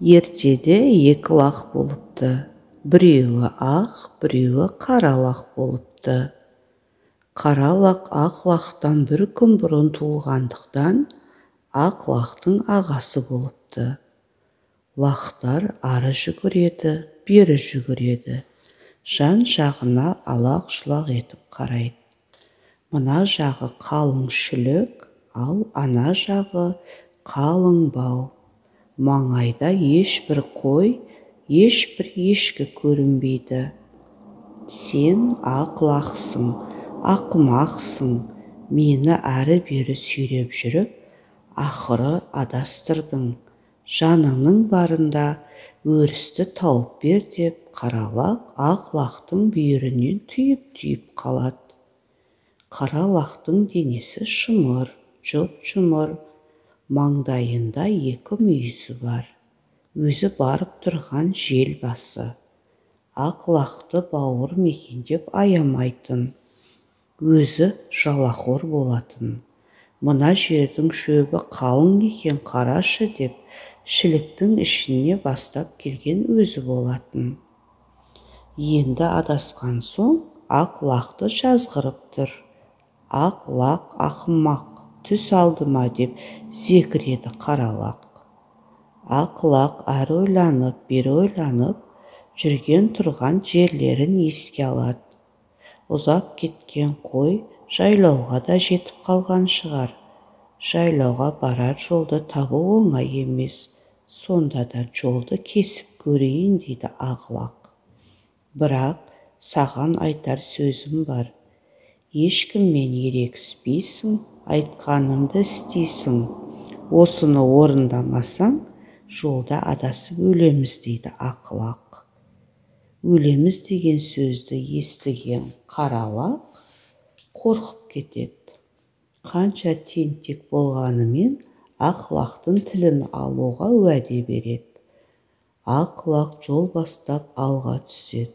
Ертеде екі лақ болыпты. Біреуі ақ, біреуі қара лақ болыпты. Қара лақ ақ лақтан бір күн бұрын туылғандықтан, ақ лақтың ағасы болыпты. Лақтар ары жүгіреді, бері жүгіреді. Жан-жағына алақ-жұлақ етіп қарайды. Мына жағы қалың шүлік, ал ана жағы қалың бау. Маңайда ешбір қой, ешбір ешкі көрінбейді. Сен ақ лақсың, ақымақсың, мені әрі-бері сүйреп жүріп, ақыры адастырдың. Жаныңның барында өрісті тауып бер деп, қара лақ ақ лақтың бүйірінен түйіп-түйіп қалады. Қара лақтың денесі шымыр, жұп-жұмыр, маңдайында екі мүйізі бар. Өзі барып тұрған жел басы. Ақ лақты бауыр мекендеп аямайтын. Өзі жалақор болатын. Мына жердің шөбі қалың екен қарашы деп, шіліктің ішіне бастап келген өзі болатын. Енді адасқан соң ақ лақты жазғырып тұр. Ақ лақ ақымақ, түс алдыма деп зекіреді қара лақ. Ақ лақ әрі ойланып, бері ойланып, жүрген тұрған жерлерін еске алады. Ұзап кеткен қой жайлауға да жетіп қалған шығар. Жайлауға барар жолды табу оңай емес. Сонда да жолды кесіп көрейін дейді ақ лақ. Бірақ саған айтар сөзім бар. Ешкіммен ерегіспейсің, айтқанымды істейсің. Осыны орындамасаң, жолда адасып өлеміз дейді ақ лақ. Өлеміз деген сөзді естіген қара лақ қорқып кетеді. Қанша тентек болғанымен ақ лақтың тілін алуға уәде береді. Ақ лақ жол бастап алға түседі.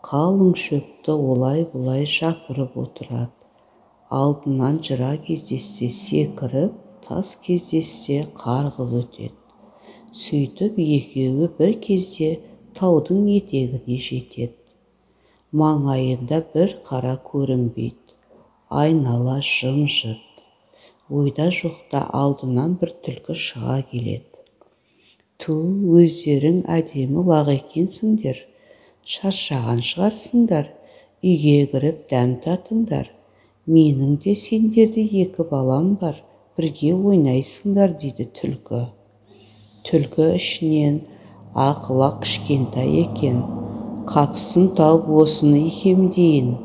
Қалың шөпті олай-бұлай жапырып отырады. Алдынан жыра кездессе секіріп, тас кездессе қарғып өтеді. Сөйтіп екеуі бір кезде таудың етегіне жетеді. Маңайында бір қара көрінбейді. Айнала жым-жырт. Ойда жоқта алдынан бір түлкі шыға келеді. Ту, өздерің әдемі лақ екенсіңдер. Шаршаған шығарсыңдар. Үйге кіріп дәм татыңдар. Менің де сендерде екі балам бар. Бірге ойнайсыңдар дейді түлкі. Түлкі ішінен ақ лақ кішкентай екен. Қапысын тауып осыны икемдейін.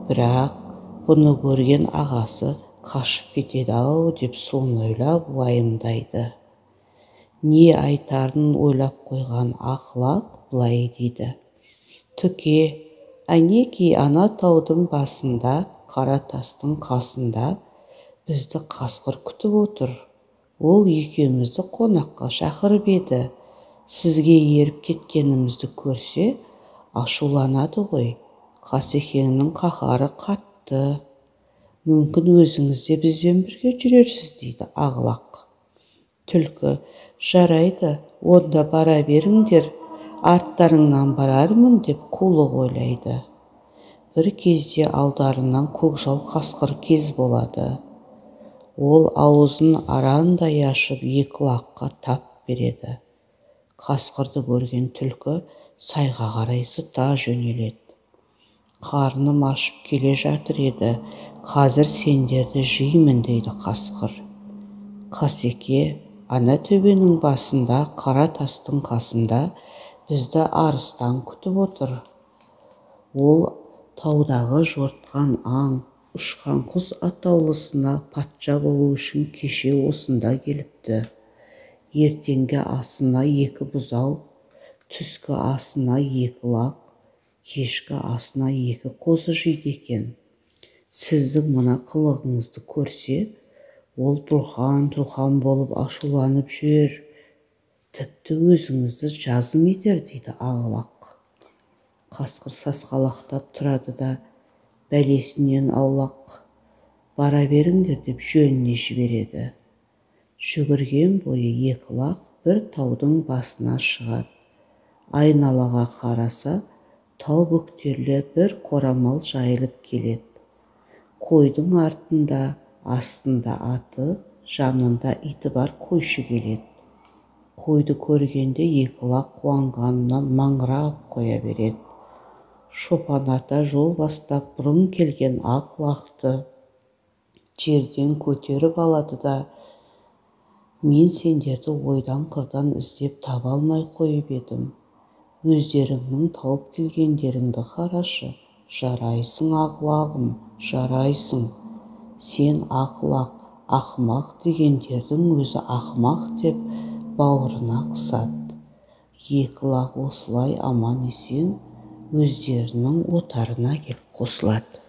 Бірақ бұны көрген ағасы қашып кетеді-ау деп соны ойлап уайымдайды. Не айтарын ойлап қойған ақ лақ былай дейді. Түке, әнекей ана таудың басында, қара тастың қасында бізді қасқыр күтіп отыр. Ол екеумізді қонаққа шақырып еді. Сізге еріп кеткенімізді көрсе, ашуланады ғой. Қасекеңнің қаһары қатты. Мүмкін өзіңіз де бізбен бірге жүрерсіз дейді ақ лақ. Түлкі, жарайды, онда бара беріңдер, арттарыңнан барармын деп қулық ойлайды. Бір кезде алдарынан көкжал қасқыр кез болады. Ол аузын арандай ашып екі лаққа тап береді. Қасқырды көрген түлкі сайға қарай зыта жөнеледі. Қарным ашып келе жатыр еді, қазір сендерді жеймін дейді қасқыр. Қасеке, ана төбенің басында, қара тастың қасында бізді арыстан күтіп отыр. Ол таудағы жортқан аң, ұшқан құс атаулысына патша болу үшін кеше осында келіпті. Ертеңгі асына екі бұзау, түскі асына екі лақ, кешкі асына екі қозы жейді екен. Сіздің мына қылығыңызды көрсе, ол бұлқан-тұлқан болып ашуланып жүр. Тіпті өзіңізді жазым етер дейді ақ лақ. Қасқыр сасқалақтап тұрады да, бәлесінен аулақ. Бара беріңдер деп жөніне жібереді. Жүгірген бойы екі лақ бір таудың басына шығады. Айналаға қараса, тау бөктерлі бір қорамал жайылып келеді. Қойдың астында аты, жанында иті бар қойшы келеді. Қойды көргенде екі лақ қуанғанынан маңырап қоя береді. Шопан ата жол бастап бұрын келген ақ лақты жерден көтеріп алады да: «Мен сендерді ойдан қырдан іздеп таба алмай қойып едім. Өздеріңнің тауып келгендеріңді қарашы. Жарайсың, ақ лағым, жарайсың. Сен ақ лақ, ақымақ дегендердің өзі ақымақ» деп бауырына қысады. Екі лақ осылай аман есен өздерінің отарына кеп қосылады.